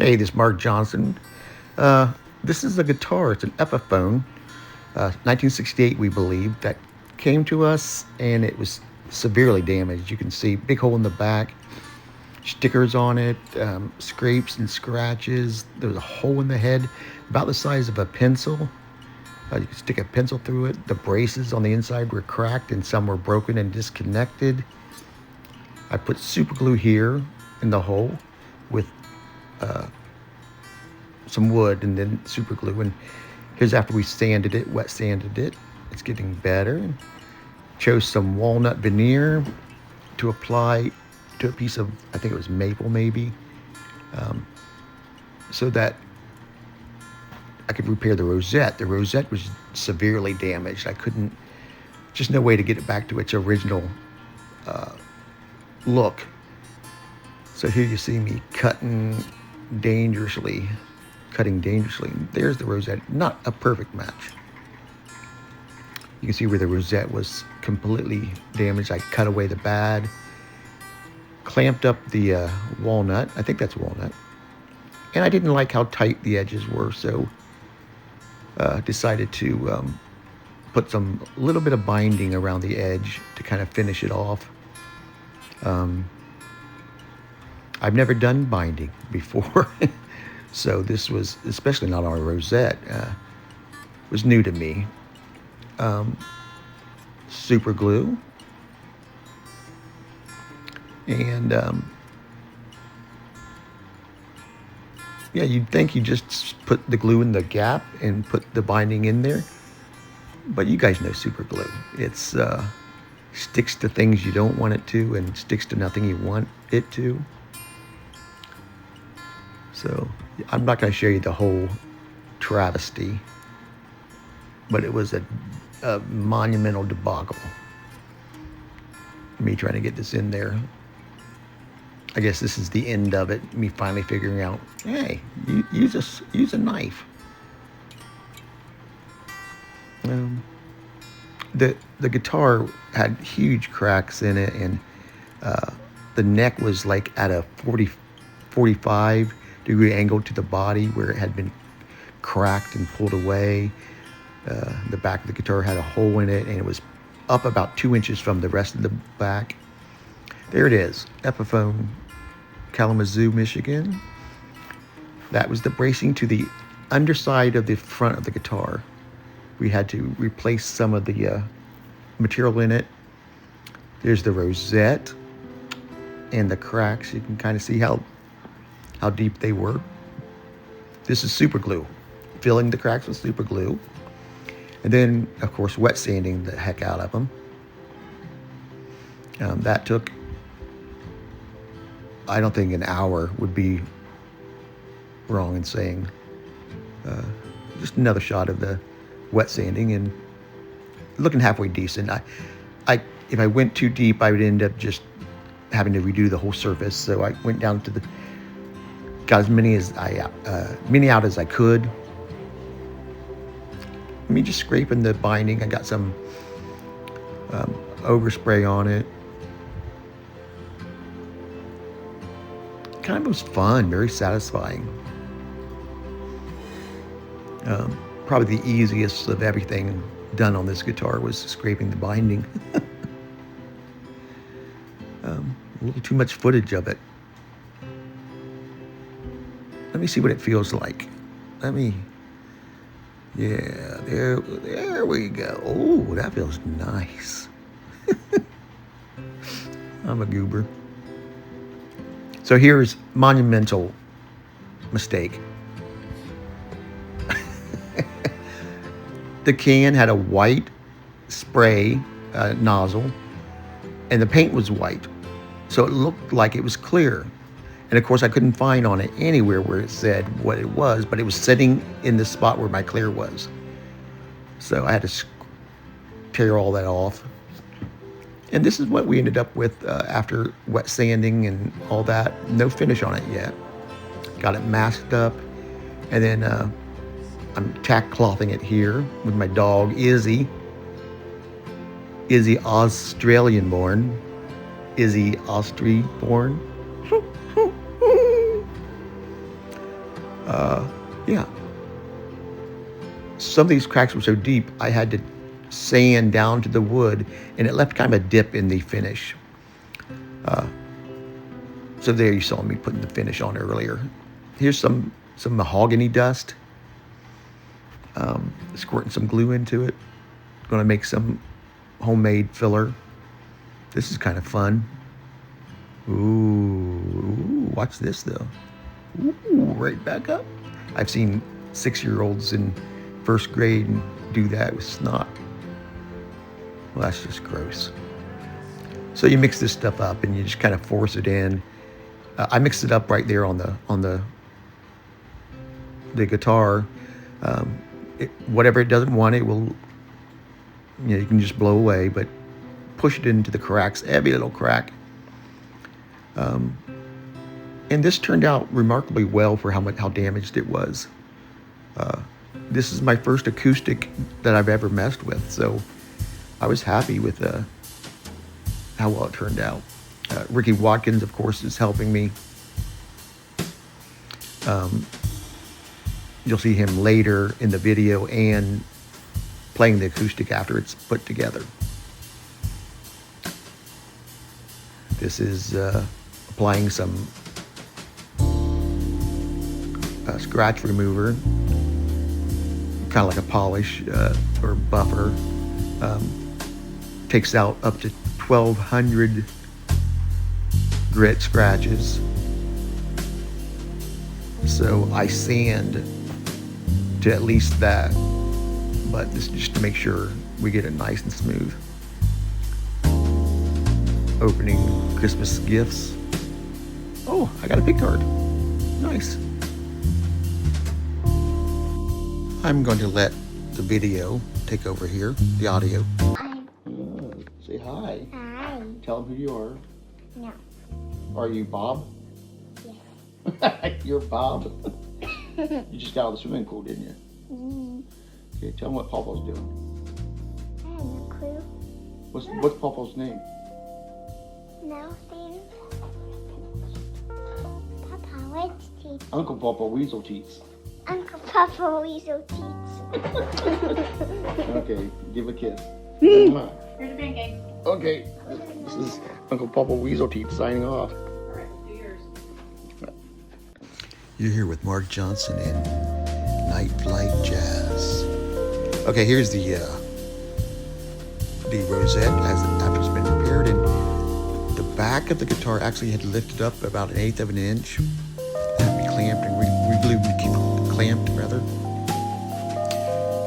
Hey, this is Mark Johnson. This is a guitar. It's an Epiphone, 1968, we believe, that came to us, and it was severely damaged. You can see big hole in the back, stickers on it, scrapes and scratches. There was a hole in the head about the size of a pencil. You could stick a pencil through it. The braces on the inside were cracked, and some were broken and disconnected. I put super glue here in the hole with some wood and then super glue, and here's after we sanded it, wet sanded it. It's getting better. Chose some walnut veneer to apply to a piece of, I think it was maple maybe, so that I could repair the rosette. The rosette was severely damaged. I couldn't, just no way to get it back to its original look. So here you see me cutting dangerously. There's the rosette, not a perfect match. You can see where the rosette was completely damaged. I cut away the bad, clamped up the walnut. I think that's walnut. And I didn't like how tight the edges were, so decided to put some little bit of binding around the edge to kind of finish it off. I've never done binding before, so this was, especially not on a rosette, was new to me. Super glue, and yeah, you'd think you just put the glue in the gap and put the binding in there, but you guys know super glue. It's sticks to things you don't want it to and sticks to nothing you want it to. So I'm not going to show you the whole travesty, but it was a monumental debacle. Me trying to get this in there. I guess this is the end of it. Me finally figuring out, hey, use a knife. The guitar had huge cracks in it, and the neck was like at a 45-degree angle to the body where it had been cracked and pulled away. The back of the guitar had a hole in it, and it was up about 2 inches from the rest of the back. There it is, Epiphone, Kalamazoo, Michigan. That was the bracing to the underside of the front of the guitar. We had to replace some of the material in it. There's the rosette and the cracks. You can kind of see how deep they were. This is super glue, filling the cracks with super glue. And then, of course, wet sanding the heck out of them. That took, I don't think an hour would be wrong in saying. Just another shot of the wet sanding and looking halfway decent. If I went too deep, I would end up just having to redo the whole surface. So I went down to got as many out as I could. Me just scraping the binding. I got some overspray on it. Kind of was fun, very satisfying. Probably the easiest of everything done on this guitar was scraping the binding. A little too much footage of it. Let me see what it feels like. Yeah, there we go. Oh, that feels nice. I'm a goober. So here's monumental mistake. The can had a white spray nozzle, and the paint was white. So it looked like it was clear. And of course, I couldn't find on it anywhere where it said what it was, but it was sitting in the spot where my clear was. So I had to tear all that off. And this is what we ended up with after wet sanding and all that. No finish on it yet. Got it masked up. And then I'm tack clothing it here with my dog, Izzy. Izzy Australian born. Yeah. Some of these cracks were so deep, I had to sand down to the wood, and it left kind of a dip in the finish. So there you saw me putting the finish on earlier. Here's some mahogany dust. Squirting some glue into it. Gonna make some homemade filler. This is kind of fun. Ooh, watch this though. Ooh, right back up. I've seen 6-year-olds in first grade do that with snot. Well, that's just gross. So you mix this stuff up and you just kind of force it in. I mixed it up right there on the guitar. Whatever it doesn't want, it will, you can just blow away, but push it into the cracks, every little crack. And this turned out remarkably well for how damaged it was. This is my first acoustic that I've ever messed with, so I was happy with how well it turned out. Ricky Watkins, of course, is helping me. You'll see him later in the video and playing the acoustic after it's put together. This is applying some scratch remover, kind of like a polish or buffer. Takes out up to 1,200 grit scratches. So I sand to at least that, but this is just to make sure we get it nice and smooth. Opening Christmas gifts. Oh, I got a big card. Nice. I'm going to let the video take over here, the audio. Say hi. Hi. Tell them who you are. No. Are you Bob? Yes. You're Bob. You just got out of the swimming pool, didn't you? Mm. Okay, tell them what Pawpaw's doing. I have no clue. What's Pawpaw's name? Nothing. Papa, what's teeth? Uncle Pawpaw Weasel Teats. Uncle Papa Weasel teeth. Okay, give a kiss. Here's your pancake. Okay, this is Uncle Pawpaw Weasel Teats signing off. All right, do yours. You're here with Mark Johnson in Night Flight Jazz. Okay, here's the rosette after it's been repaired, and the back of the guitar actually had lifted up about 1/8 of an inch. It had to be clamped and clamped rather.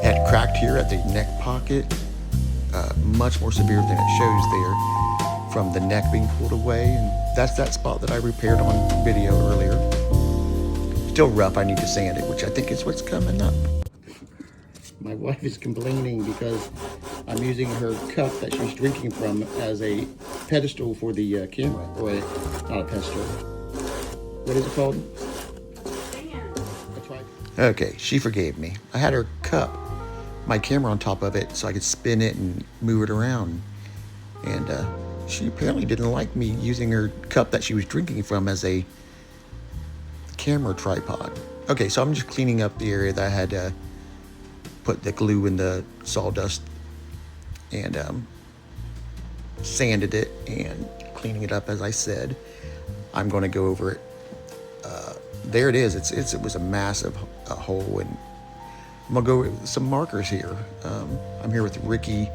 It had cracked here at the neck pocket, much more severe than it shows there, from the neck being pulled away, and that's that spot that I repaired on video earlier. Still rough, I need to sand it, which I think is what's coming up. My wife is complaining because I'm using her cup that she's drinking from as a pedestal for the camera, or not a pedestal. What is it called? That's right. Okay, she forgave me. I had her cup, my camera on top of it, so I could spin it and move it around. And she apparently didn't like me using her cup that she was drinking from as a camera tripod. Okay, so I'm just cleaning up the area that I had put the glue in the sawdust and sanded it and cleaning it up as I said. I'm going to go over it. There it is. It was a massive hole, and I'm gonna go with some markers here. I'm here with Ricky.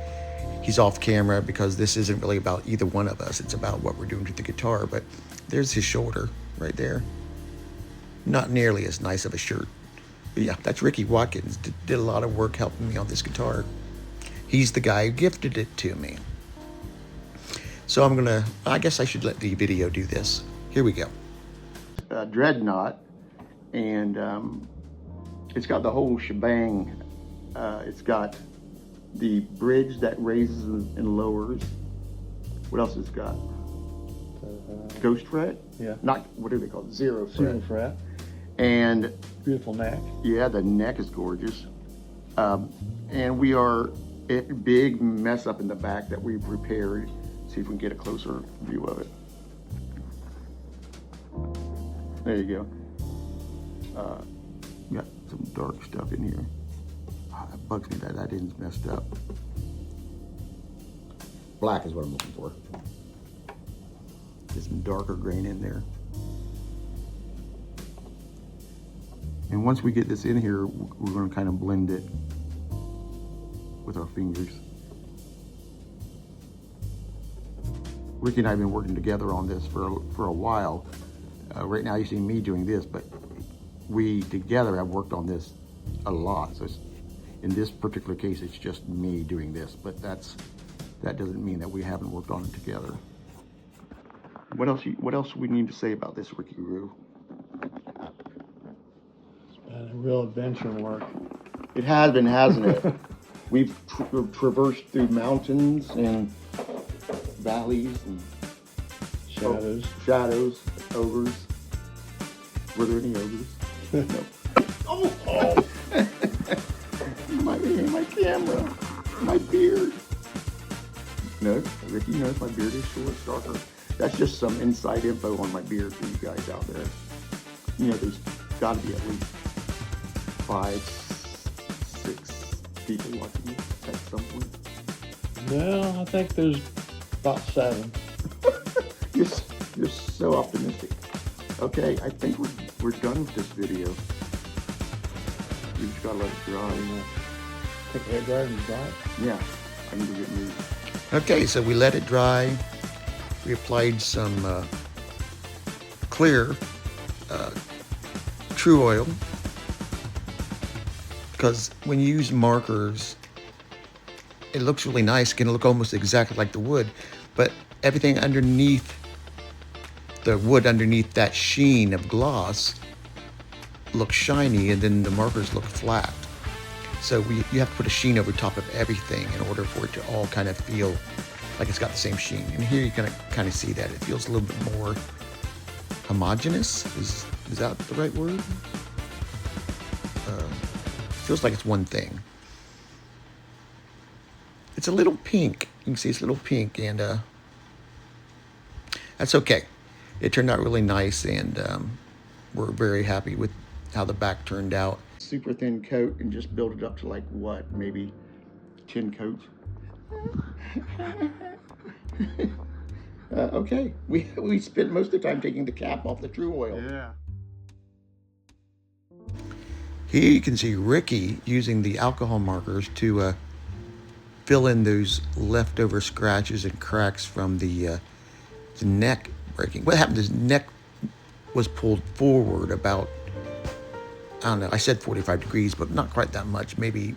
He's off camera because this isn't really about either one of us. It's about what we're doing to the guitar. But there's his shoulder right there. Not nearly as nice of a shirt. But yeah, that's Ricky Watkins. Did a lot of work helping me on this guitar. He's the guy who gifted it to me. So I guess I should let the video do this. Here we go. Dreadnought, and it's got the whole shebang. It's got the bridge that raises and lowers. What else has it got? Ghost fret? Yeah. Not, what do they call it? Zero fret. Zero fret. And Beautiful neck. yeah, the neck is gorgeous. And we are a big mess up in the back that we've repaired. See if we can get a closer view of it. There you go. Got some dark stuff in here. Oh, that bugs me that end's messed up. Black is what I'm looking for. There's some darker grain in there. And once we get this in here, we're going to kind of blend it with our fingers. Ricky and I have been working together on this for a while. Right now you see me doing this, but we together have worked on this a lot. So in this particular case, it's just me doing this, but that doesn't mean that we haven't worked on it together. What else we need to say about this, Ricky Roo? It's been a real adventure work. It has been, hasn't it? We've traversed through mountains and valleys and Shadows. ogres. Were there any ogres? No. Oh! my camera, my beard. No, Ricky knows my beard is short, darker. That's just some inside info on my beard for you guys out there. You know, there's got to be at least 5, 6 people watching this at some point. No, I think there's about 7. You're so optimistic. Okay, I think we're done with this video. You just gotta let it dry. Take the hair dryer and dry it. Yeah, I need to get moved. Okay, so we let it dry. We applied some clear true oil, because when you use markers, it looks really nice. It can look almost exactly like the wood, but everything underneath the wood, underneath that sheen of gloss, looks shiny, and then the markers look flat. So you have to put a sheen over top of everything in order for it to all kind of feel like it's got the same sheen. And here you can kind of see that it feels a little bit more homogeneous. Is that the right word? Feels like it's one thing. It's a little pink. You can see it's a little pink, and that's okay. It turned out really nice, and we're very happy with how the back turned out. Super thin coat and just build it up to like what, maybe 10 coats. Okay, we spent most of the time taking the cap off the true oil. Yeah. Here you can see Ricky using the alcohol markers to fill in those leftover scratches and cracks from the neck breaking. What happened is the neck was pulled forward about, I don't know, I said 45 degrees, but not quite that much, maybe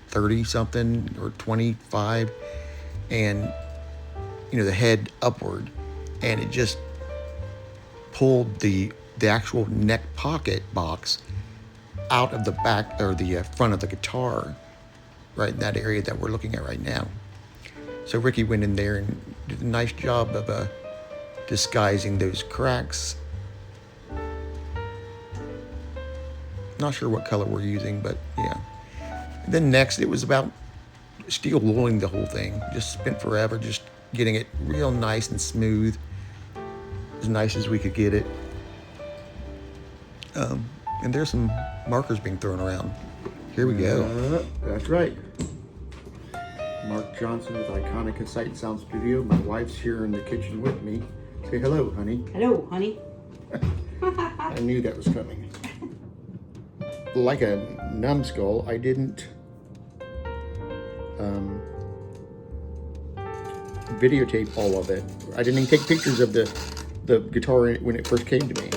30 something or 25, and the head upward, and it just pulled the actual neck pocket box out of the back or the front of the guitar, right in that area that we're looking at right now. So Ricky went in there and did a nice job of disguising those cracks. Not sure what color we're using, but yeah. And then next, it was about steel wooling the whole thing. Just spent forever just getting it real nice and smooth, as nice as we could get it. And there's some markers being thrown around. Here we go. That's right. Mark Johnson with Iconic Sight and Sound Studio. My wife's here in the kitchen with me. Say hello, honey. Hello, honey. I knew that was coming. Like a numbskull, I didn't videotape all of it. I didn't even take pictures of the guitar when it first came to me.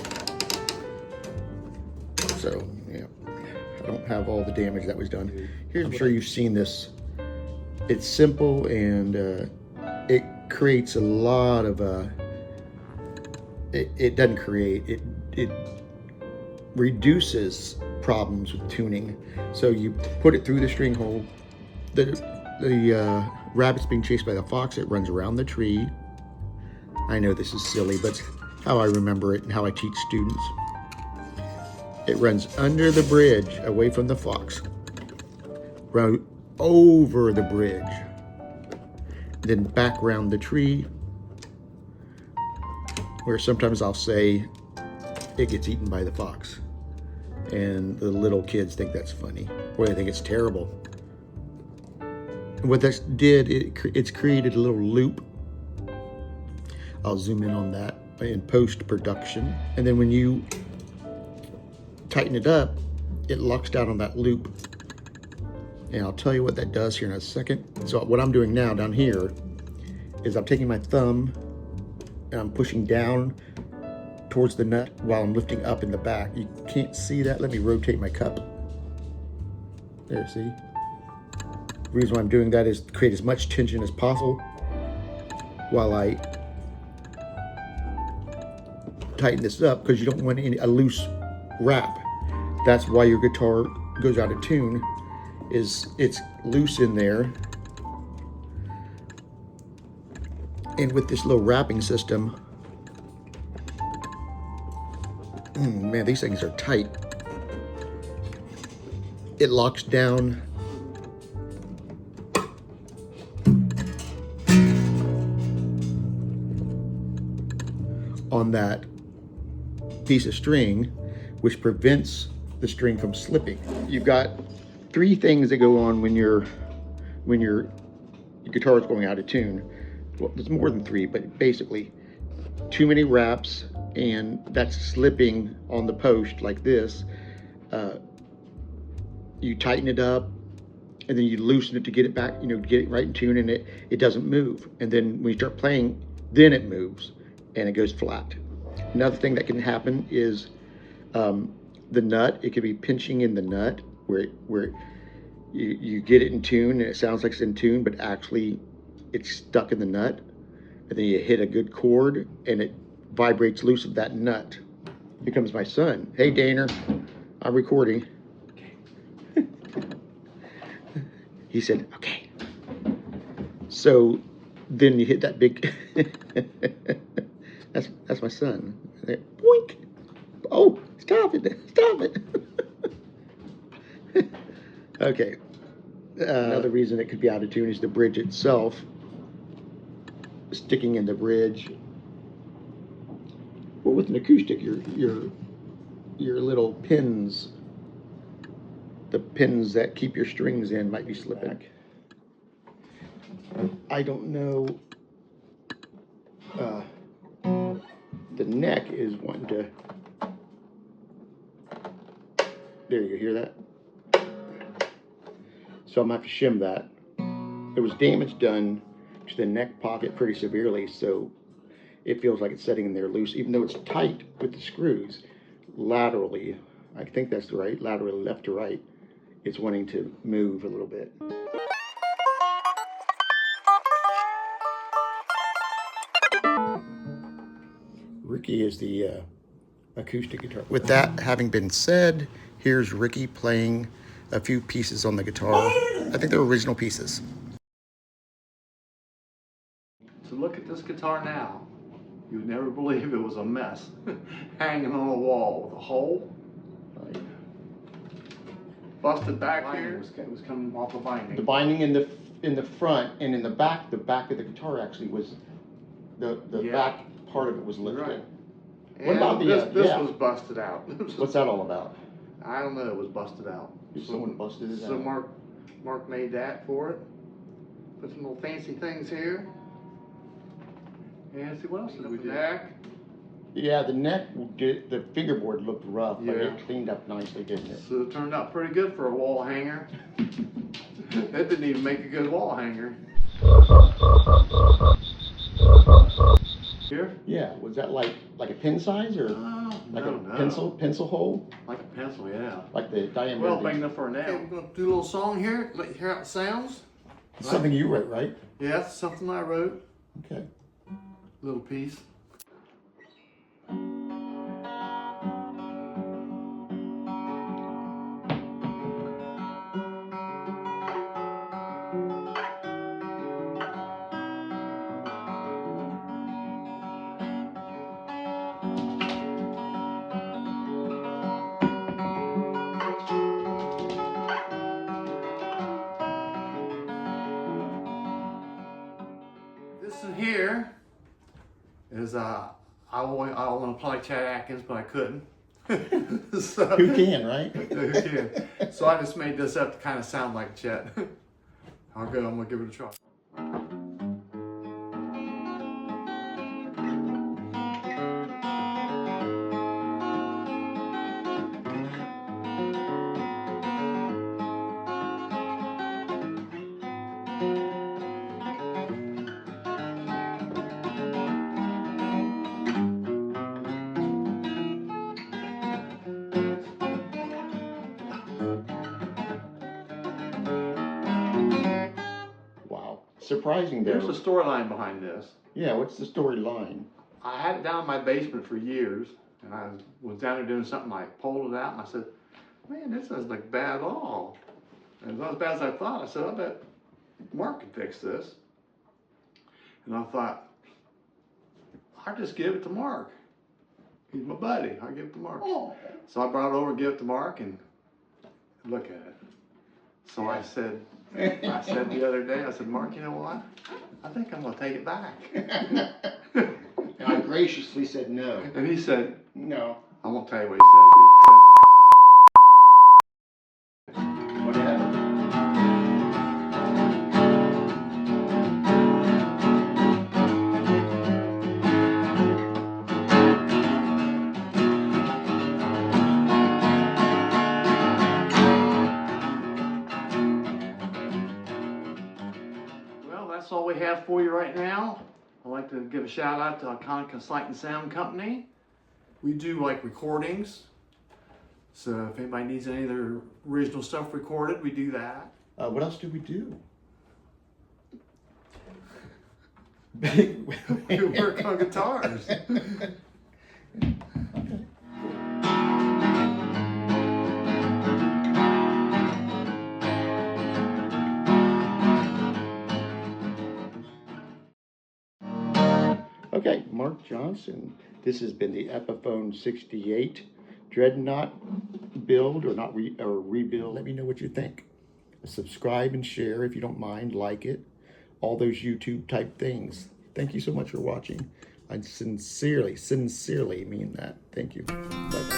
So, yeah, I don't have all the damage that was done. I'm sure you've seen this. It's simple, and it creates a lot of, it doesn't create, it reduces problems with tuning. So you put it through the string hole. The rabbit's being chased by the fox. It runs around the tree. I know this is silly, but how I remember it and how I teach students. It runs under the bridge, away from the fox, run over the bridge, then back around the tree, where sometimes I'll say it gets eaten by the fox. and the little kids think that's funny, or they think it's terrible. What this did, it's created a little loop. I'll zoom in on that in post-production. And then when you tighten it up, it locks down on that loop. And I'll tell you what that does here in a second. So what I'm doing now down here is I'm taking my thumb and I'm pushing down towards the nut while I'm lifting up in the back. You can't see that. Let me rotate my cup. There, see? The reason why I'm doing that is to create as much tension as possible while I tighten this up, because you don't want a loose wrap. That's why your guitar goes out of tune, is it's loose in there. And with this little wrapping system, man, these things are tight. It locks down on that piece of string, which prevents the string from slipping. You've got three things that go on when your guitar is going out of tune. Well, there's more than three, but basically too many wraps, and that's slipping on the post like this. You tighten it up, and then you loosen it to get it back, get it right in tune, and it doesn't move. And then when you start playing, then it moves and it goes flat. Another thing that can happen is the nut. It could be pinching in the nut where you get it in tune and it sounds like it's in tune, but actually it's stuck in the nut. And then you hit a good chord and it vibrates loose of that nut. Here comes my son. Hey, Daner, I'm recording. He said, okay. So then you hit that big, that's my son. Boink. Oh, stop it, stop it. Okay. Another reason it could be out of tune is the bridge itself. Sticking in the bridge. Well, with an acoustic, your little pins, the pins that keep your strings in, might be slipping. I don't know. The neck is wanting to. There, you hear that? So I'm gonna have to shim that. There was damage done to the neck pocket pretty severely, so it feels like it's setting in there loose, even though it's tight with the screws. Laterally, I think that's right, laterally left to right, it's wanting to move a little bit. Ricky is the acoustic guitar. With that having been said, here's Ricky playing a few pieces on the guitar. I think they're original pieces. To look at this guitar now, you would never believe it was a mess. Hanging on a wall with a hole. Busted back here. It was coming off the binding. The binding in the front and in the back of the guitar actually was the back part of it was lifted. Right. What about the this was busted out. What's that all about? I don't know. It was busted out. Someone busted it out. So Mark made that for it. Put some little fancy things here. And see what else did we do? Neck. Yeah, the neck, the fingerboard looked rough, but Yeah. it cleaned up nicely, didn't it? So it turned out pretty good for a wall hanger. That didn't even make a good wall hanger. Here? Yeah, was that like a pin size or like a pencil hole? Like a pencil, yeah. Like the diameter? Well, big enough for a nail. Okay, we're going to do a little song here, let you hear how it sounds. It's something you wrote, right? Yeah, it's something I wrote. Okay. Little piece. This in here is I want to play Chad Atkins, but I couldn't. So, Who can, right? who can? So I just made this up to kind of sound like Chet. I'm gonna give it a try. Wow. Surprising There's though. a storyline behind this. Yeah, what's the storyline? I had it down in my basement for years, and I was down there doing something. I pulled it out, and I said, "Man, this doesn't look bad at all." And it's not as bad as I thought. I said, "I bet Mark can fix this." And I thought, I'll just give it to Mark. He's my buddy. I'll give it to Mark. Oh. So I brought it over and gave it to Mark, and look at it. So I said the other day, I said, "Mark, you know what? I think I'm gonna take it back." And I graciously said no. And he said, No. I won't tell you what he said. Whatever. Well, that's all we have for you right now. I'd like to give a shout out to Iconic Sight and Sound Company. We do like recordings. So if anybody needs any of their original stuff recorded, we do that. What else do we do? We work on guitars. Okay, Mark Johnson. This has been the Epiphone 68 Dreadnought build or rebuild. Let me know what you think. Subscribe and share if you don't mind, like it. All those YouTube type things. Thank you so much for watching. I sincerely mean that. Thank you. Bye-bye.